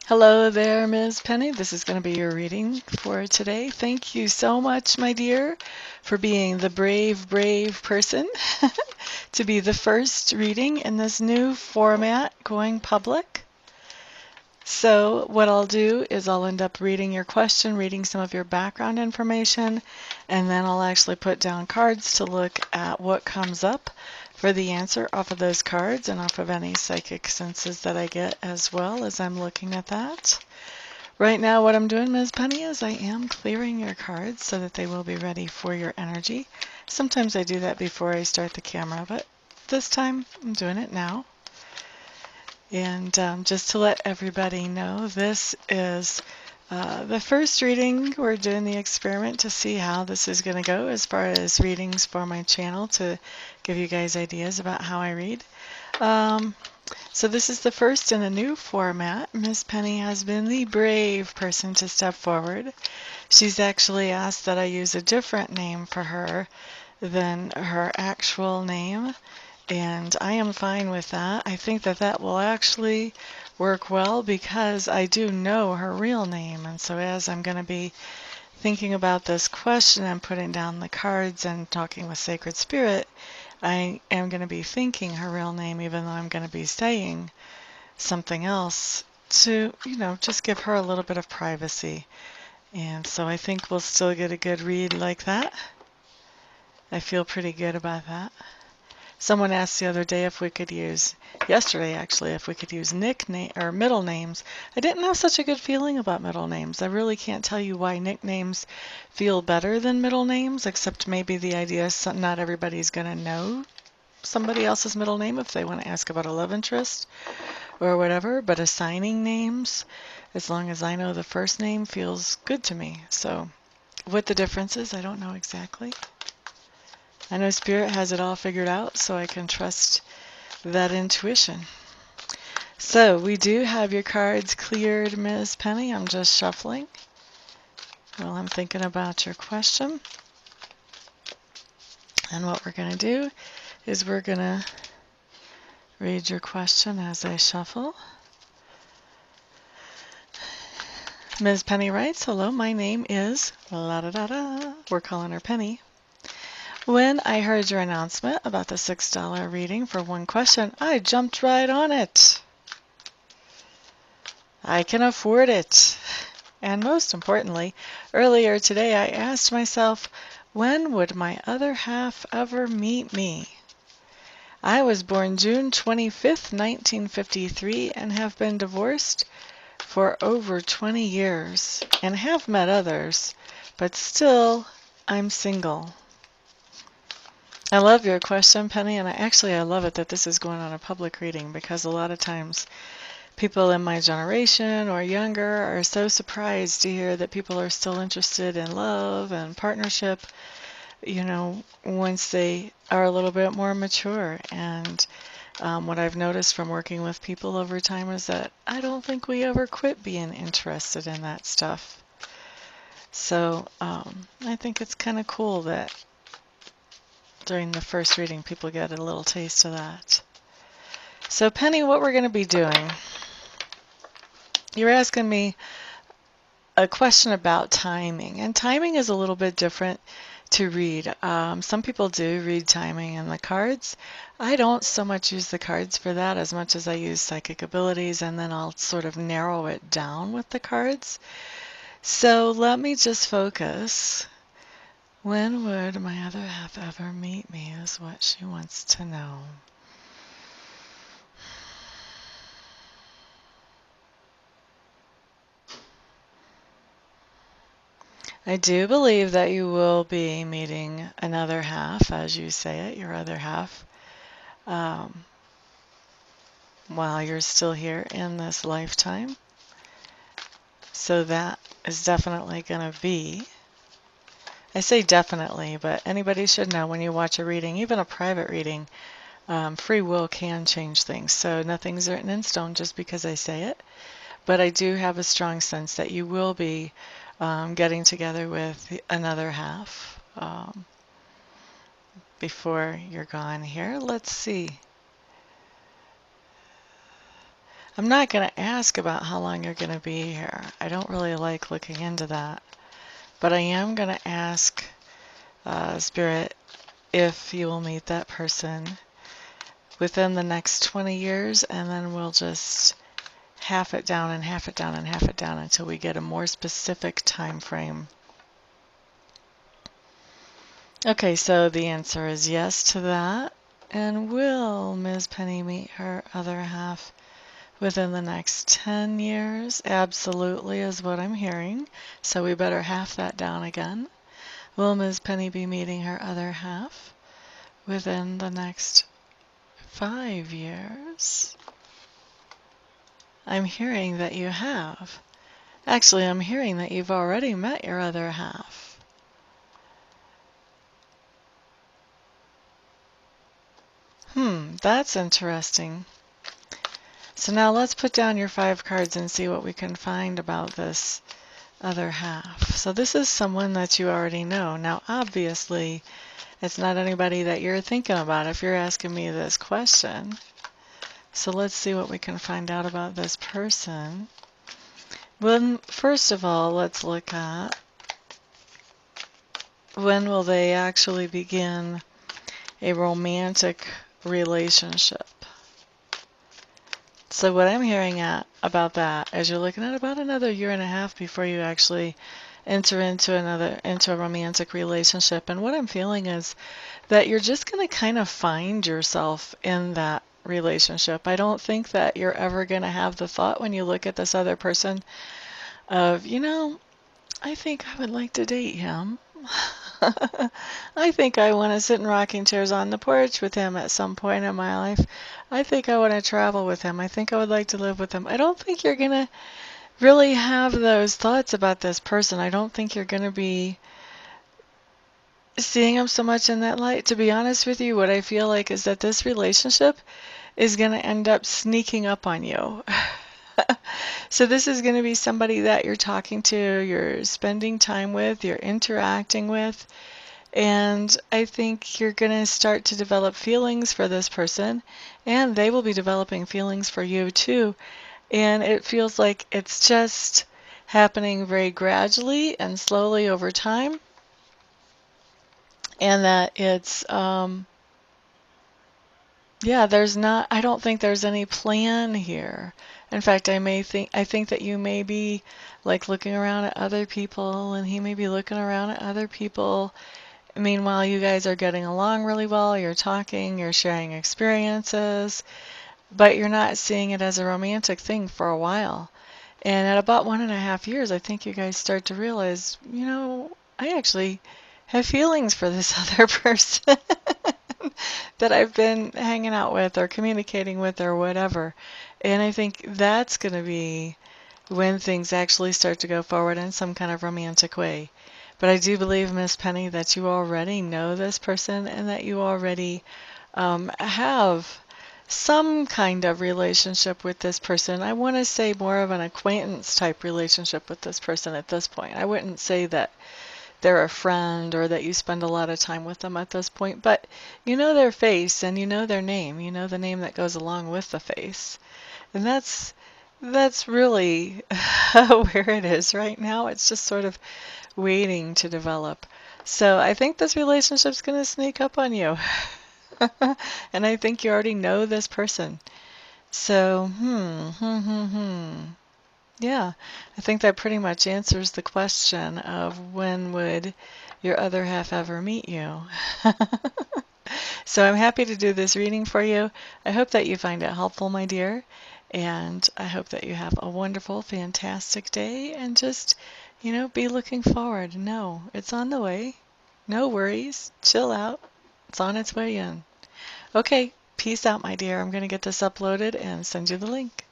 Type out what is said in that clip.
Hello there, Ms. Penny. This is going to be your reading for today. Thank you so much, my dear, for being the brave, brave person to be the first reading in this new format going public. So what I'll do is I'll end up reading your question, reading some of your background information, and then I'll actually put down cards to look at what comes up for the answer off of those cards and off of any psychic senses that I get as well as I'm looking at that. Right now what I'm doing, Ms. Penny, is I am clearing your cards so that they will be ready for your energy. Sometimes I do that before I start the camera, but this time I'm doing it now. And just to let everybody know, this is the first reading. We're doing the experiment to see how this is going to go as far as readings for my channel to give you guys ideas about how I read. So this is the first in a new format. Miss Penny has been the brave person to step forward. She's actually asked that I use a different name for her than her actual name. And I am fine with that. I think that that will actually work well because I do know her real name. And so as I'm going to be thinking about this question and putting down the cards and talking with Sacred Spirit, I am going to be thinking her real name even though I'm going to be saying something else to, just give her a little bit of privacy. And so I think we'll still get a good read like that. I feel pretty good about that. Someone asked the other day if we could use, yesterday actually, if we could use nickname or middle names. I didn't have such a good feeling about middle names. I really can't tell you why nicknames feel better than middle names, except maybe the idea is not everybody's going to know somebody else's middle name if they want to ask about a love interest or whatever, but assigning names, as long as I know the first name, feels good to me. So what the difference is, I don't know exactly. I know Spirit has it all figured out, so I can trust that intuition. So we do have your cards cleared, Ms. Penny. I'm just shuffling while I'm thinking about your question. And what we're going to do is we're going to read your question as I shuffle. Ms. Penny writes, "Hello, my name is la da da da." We're calling her Penny. When I heard your announcement about the $6 reading for one question, I jumped right on it. I can afford it. And most importantly, earlier today I asked myself, when would my other half ever meet me? I was born June 25th, 1953, and have been divorced for over 20 years, and have met others, but still, I'm single. I love your question, Penny, and I love it that this is going on a public reading, because a lot of times people in my generation or younger are so surprised to hear that people are still interested in love and partnership, once they are a little bit more mature. And what I've noticed from working with people over time is that I don't think we ever quit being interested in that stuff. So I think it's kind of cool that during the first reading people get a little taste of that. So Penny, what we're going to be doing, you're asking me a question about timing, and timing is a little bit different to read. Some people do read timing in the cards. I don't so much use the cards for that as much as I use psychic abilities, and then I'll sort of narrow it down with the cards. So let me just focus. When would my other half ever meet me is what she wants to know. I do believe that you will be meeting another half, as you say it, your other half, while you're still here in this lifetime. So that is definitely going to be, I say definitely, but anybody should know when you watch a reading, even a private reading, free will can change things. So nothing's written in stone just because I say it. But I do have a strong sense that you will be getting together with another half before you're gone here. Let's see. I'm not going to ask about how long you're going to be here. I don't really like looking into that. But I am going to ask Spirit if you will meet that person within the next 20 years, and then we'll just half it down and half it down and half it down until we get a more specific time frame. Okay, so the answer is yes to that. And will Ms. Penny meet her other half within the next 10 years? Absolutely is what I'm hearing. So we better half that down again. Will Ms. Penny be meeting her other half within the next 5 years? I'm hearing that you have. Actually, I'm hearing that you've already met your other half. That's interesting. So now let's put down your 5 cards and see what we can find about this other half. So this is someone that you already know. Now, obviously, it's not anybody that you're thinking about if you're asking me this question. So let's see what we can find out about this person. Well, first of all, let's look at when will they actually begin a romantic relationship. So what I'm hearing about that is you're looking at about another year and a half before you actually enter into a romantic relationship. And what I'm feeling is that you're just going to kind of find yourself in that relationship. I don't think that you're ever going to have the thought when you look at this other person of, I think I would like to date him. I think I want to sit in rocking chairs on the porch with him at some point in my life. I think I want to travel with him. I think I would like to live with him. I don't think you're going to really have those thoughts about this person. I don't think you're going to be seeing him so much in that light. To be honest with you, what I feel like is that this relationship is going to end up sneaking up on you. So this is going to be somebody that you're talking to, you're spending time with, you're interacting with, and I think you're going to start to develop feelings for this person, and they will be developing feelings for you too. And it feels like it's just happening very gradually and slowly over time, and that it's I don't think there's any plan here. In fact, I think that you may be like looking around at other people and he may be looking around at other people. Meanwhile, you guys are getting along really well, you're talking, you're sharing experiences, but you're not seeing it as a romantic thing for a while. And at about 1.5 years, I think you guys start to realize, I actually have feelings for this other person that I've been hanging out with or communicating with or whatever. And I think that's going to be when things actually start to go forward in some kind of romantic way. But I do believe, Miss Penny, that you already know this person and that you already have some kind of relationship with this person. I want to say more of an acquaintance type relationship with this person at this point. I wouldn't say that they're a friend or that you spend a lot of time with them at this point, but you know their face and you know their name. You know the name that goes along with the face. And that's really where it is right now. It's just sort of waiting to develop. So I think this relationship's going to sneak up on you. And I think you already know this person. So, yeah, I think that pretty much answers the question of when would your other half ever meet you. So I'm happy to do this reading for you. I hope that you find it helpful, my dear, and I hope that you have a wonderful, fantastic day, and just, be looking forward. No, it's on the way. No worries. Chill out. It's on its way in. Okay, peace out, my dear. I'm going to get this uploaded and send you the link.